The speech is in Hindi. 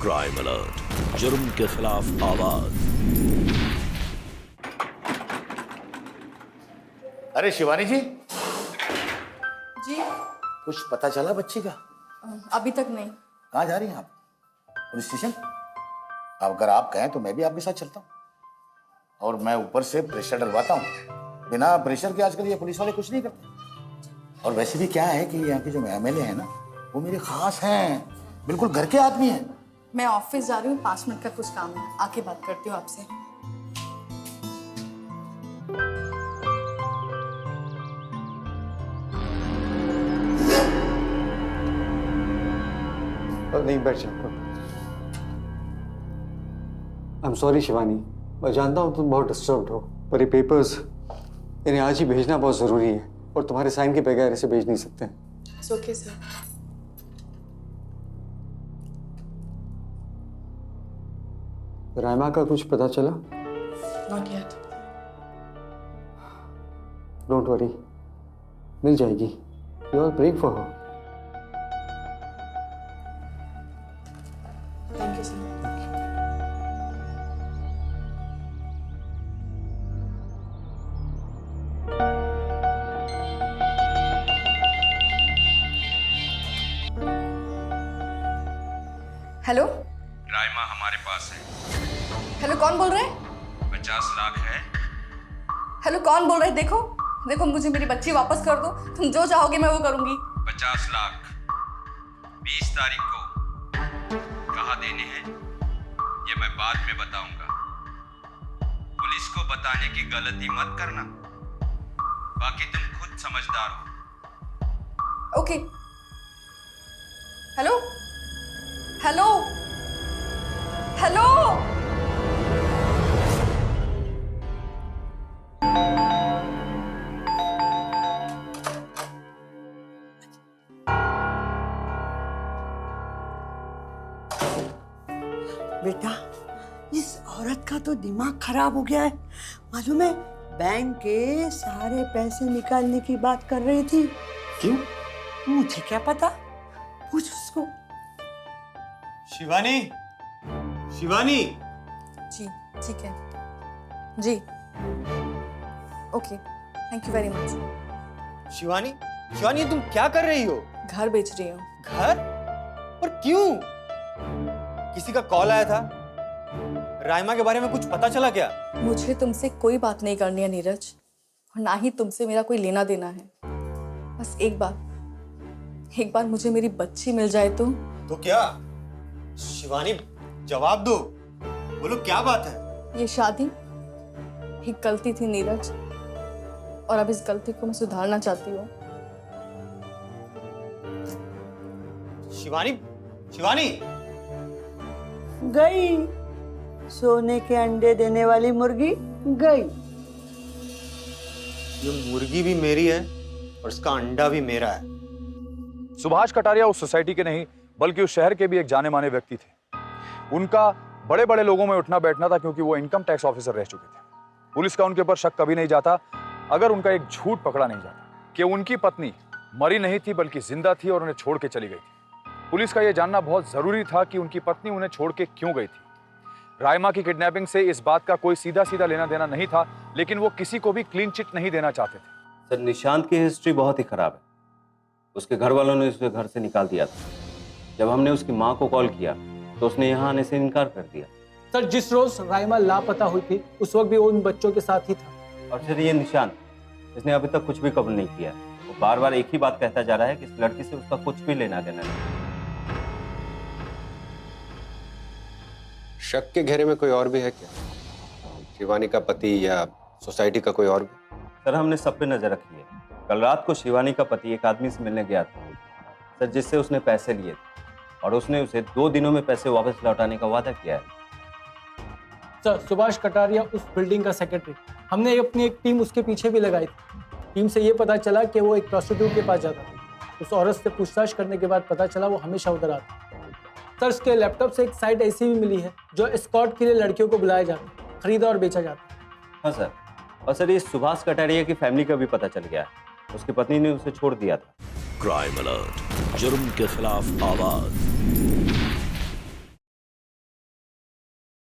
क्राइम अलर्ट, जुर्म के खिलाफ आवाज। अरे शिवानी जी, जी कुछ पता चला बच्ची का? अभी तक नहीं। कहाँ जा रही हैं आप? Police station? अब अगर आप कहें तो मैं भी आपके साथ चलता हूँ और मैं ऊपर से प्रेशर डलवाता हूँ। बिना प्रेशर के आजकल ये पुलिस वाले कुछ नहीं करते। और वैसे भी क्या है कि यहाँ के जो एमएलए हैं ना, वो मेरे खास हैं, बिल्कुल घर के आदमी हैं। मैं ऑफिस जा रही हूँ, 5 मिनट का कुछ काम है, आके बात करती हूँ आपसे। नहीं बैठ जाओ। आई एम सॉरी शिवानी, मैं जानता हूँ तुम बहुत डिस्टर्ब्ड हो, पर ये पेपर्स इन्हें आज ही भेजना बहुत ज़रूरी है और तुम्हारे साइन के बगैर इसे भेज नहीं सकते। It's okay, sir. रायमा का कुछ पता चला? Not yet. डोंट वरी, मिल जाएगी। You are praying for her. Thank you, sir. Hello Raima हमारे पास है। हेलो, कौन बोल रहे हैं? 50 लाख है। हेलो, कौन बोल रहे हैं? देखो देखो, मुझे मेरी बच्ची वापस कर दो। तुम जो चाहोगे मैं वो करूंगी। 50 लाख 20 तारीख को कहाँ देने हैं ये मैं बाद में बताऊंगा। पुलिस को बताने की गलती मत करना, बाकी तुम खुद समझदार हो। ओके। Hello hello hello. बेटा, इस औरत का तो दिमाग खराब हो गया है। मालूम है, बैंक के सारे पैसे निकालने की बात कर रही थी। क्यों? मुझे क्या पता, पूछ उसको। शिवानी, शिवानी। जी ठीक है जी। Okay, thank you very much. Shivani, Shivani तुम क्या कर रही हो? घर बेच रही हूँ। घर? पर क्यों? किसी का कॉल आया था? रायमा के बारे में कुछ पता चला क्या? मुझे तुमसे कोई बात नहीं करनी है नीरज, और ना ही तुमसे मेरा कोई लेना देना है। बस एक बार मुझे मेरी बच्ची मिल जाए तो क्या? शिवानी जवाब दो, बोलो क्या बात है? ये शादी एक गलती थी नीरज, और अब इस गलती को मैं सुधारना चाहती हूँ। शिवानी, शिवानी। गई, सोने के अंडे देने वाली मुर्गी गई। ये मुर्गी भी मेरी है और इसका अंडा भी मेरा है। सुभाष कटारिया उस सोसाइटी के नहीं बल्कि उस शहर के भी एक जाने माने व्यक्ति थे। उनका बड़े बड़े लोगों में उठना बैठना था क्योंकि वो इनकम टैक्स ऑफिसर रह चुके थे। पुलिस का उनके ऊपर शक कभी नहीं जाता अगर उनका एक झूठ पकड़ा नहीं जाता कि उनकी पत्नी मरी नहीं थी बल्कि जिंदा थी और उन्हें छोड़ के चली गई थी। पुलिस का यह जानना बहुत जरूरी था कि उनकी पत्नी उन्हें छोड़ के क्यों गई थी। रायमा की किडनैपिंग से इस बात का कोई सीधा सीधा लेना देना नहीं था, लेकिन वो किसी को भी क्लीन चिट नहीं देना चाहते थे। सर, निशांत की हिस्ट्री बहुत ही खराब है। उसके घर वालों ने उसे घर से निकाल दिया था। जब हमने उसकी माँ को कॉल किया तो उसने यहाँ आने से इनकार कर दिया। सर, जिस रोज रायमा लापता हुई थी उस वक्त भी वो उन बच्चों के साथ ही था। और फिर ये निशांत, इसने अभी तक कुछ भी कबूल नहीं किया। वो बार बार एक ही बात कहता जा रहा है कि इस लड़की से उसका कुछ भी लेना देना नहीं। शक के घेरे में कोई और भी है क्या? शिवानी का पति या सोसाइटी का कोई और भी? सर, हमने सब पे नजर रखी है। कल रात को शिवानी का पति एक आदमी से मिलने गया था सर, जिससे उसने पैसे लिए थे और उसने उसे 2 दिनों में पैसे वापस लौटाने का वादा किया है। सर, सुभाष कटारिया उस बिल्डिंग का सेक्रेटरी। हमने अपनी एक टीम उसके पीछे भी लगाई थी। टीम से ये पता चला कि वो एक प्रोस्टिट्यूट के पास जाता था। उस औरत से पूछताछ करने के बाद पता चला वो हमेशा उधर आता। सर, उसके लैपटॉप से एक साइट ऐसी भी मिली है जो एस्कॉर्ट के लिए लड़कियों को बुलाया जाता है, खरीदा और बेचा जाता है। हाँ सर, और सर इस सुभाष कटारिया की फैमिली का भी पता चल गया है। उसकी पत्नी ने उसे छोड़ दिया था। क्राइम अलर्ट, जुर्म के खिलाफ आवाज।